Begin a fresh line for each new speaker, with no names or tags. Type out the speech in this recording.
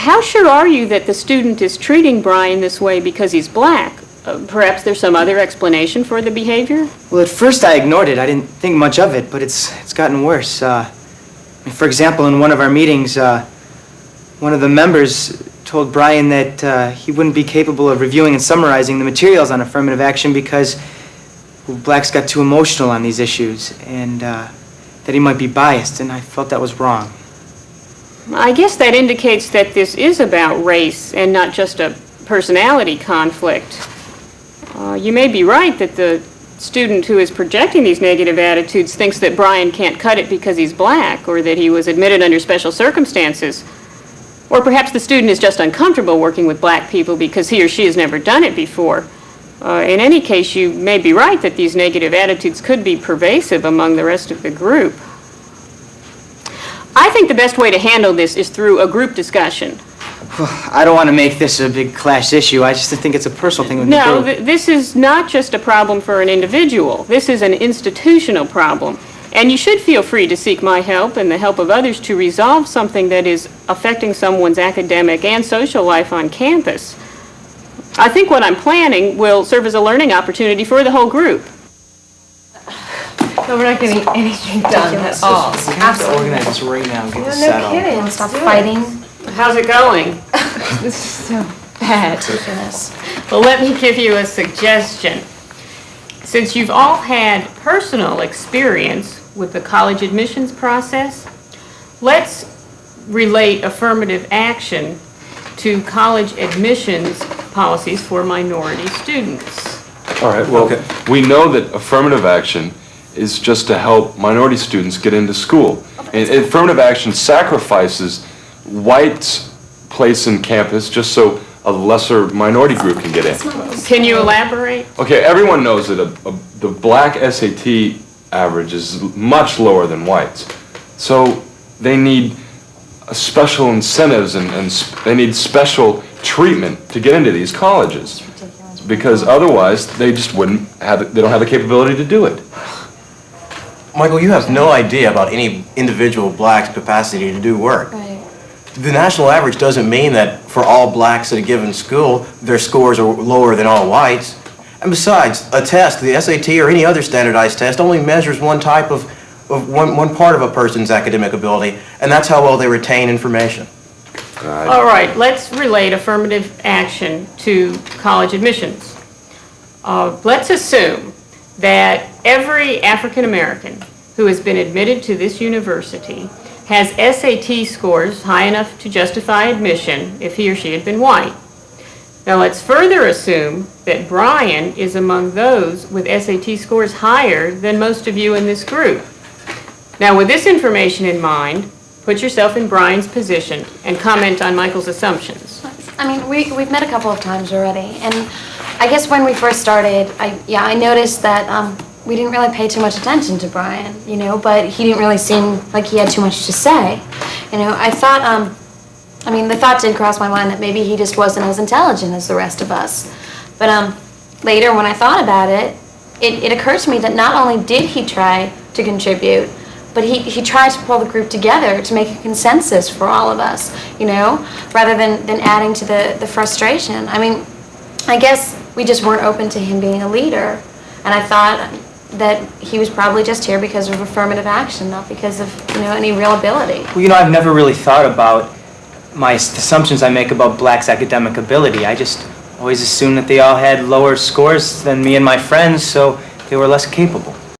how sure are you that the student is treating Brian this way because he's black? Perhaps there's some other explanation for the behavior?
Well, at first I ignored it. I didn't think much of it, but it's gotten worse. For example, in one of our meetings, one of the members told Brian that he wouldn't be capable of reviewing and summarizing the materials on affirmative action because blacks got too emotional on these issues, and that he might be biased, and I felt that was wrong.
I guess that indicates that this is about race and not just a personality conflict. You may be right that the student who is projecting these negative attitudes thinks that Brian can't cut it because he's black, or that he was admitted under special circumstances. Or perhaps the student is just uncomfortable working with black people because he or she has never done it before. In any case, you may be right that these negative attitudes could be pervasive among the rest of the group. I think the best way to handle this is through a group discussion.
Well, I don't want to make this a big class issue. I just think it's a personal thing with the group.
No, this is not just a problem for an individual. This is an institutional problem. And you should feel free to seek my help and the help of others to resolve something that is affecting someone's academic and social life on campus. I think what I'm planning will serve as a learning opportunity for the whole group.
No, we're not getting anything done at all.
We have to organize this right now and get this settled.
No kidding.
Stop fighting.
How's it going?
This is so bad.
Well, let me give you a suggestion. Since you've all had personal experience with the college admissions process, let's relate affirmative action to college admissions policies for minority students.
All right, well, we know that affirmative action is just to help minority students get into school. And affirmative action sacrifices whites' place in campus just so a lesser minority group can get in.
Can you elaborate?
Okay, everyone knows that the black SAT average is much lower than whites. So they need special incentives and they need special treatment to get into these colleges. Because otherwise they just wouldn't have, they don't have the capability to do it.
Michael, you have no idea about any individual black's capacity to do work.
Right.
The national average doesn't mean that for all blacks at a given school, their scores are lower than all whites. And besides, a test, the SAT or any other standardized test, only measures one type of one part of a person's academic ability, and that's how well they retain information.
All right, let's relate affirmative action to college admissions. Let's assume that every African American who has been admitted to this university has SAT scores high enough to justify admission if he or she had been white. Now let's further assume that Brian is among those with SAT scores higher than most of you in this group. Now with this information in mind, put yourself in Brian's position and comment on Michael's assumptions.
I mean, we've met a couple of times already, and I guess when we first started, I noticed that we didn't really pay too much attention to Brian, you know, but he didn't really seem like he had too much to say. You know, I thought, I mean, the thought did cross my mind that maybe he just wasn't as intelligent as the rest of us. But later, when I thought about it, it occurred to me that not only did he try to contribute, but he tried to pull the group together to make a consensus for all of us, you know, rather than adding to the frustration. I mean, I guess we just weren't open to him being a leader, and I thought that he was probably just here because of affirmative action, not because of, you know, any real ability.
Well, you know, I've never really thought about my assumptions I make about blacks' academic ability. I just always assumed that they all had lower scores than me and my friends, so they were less capable.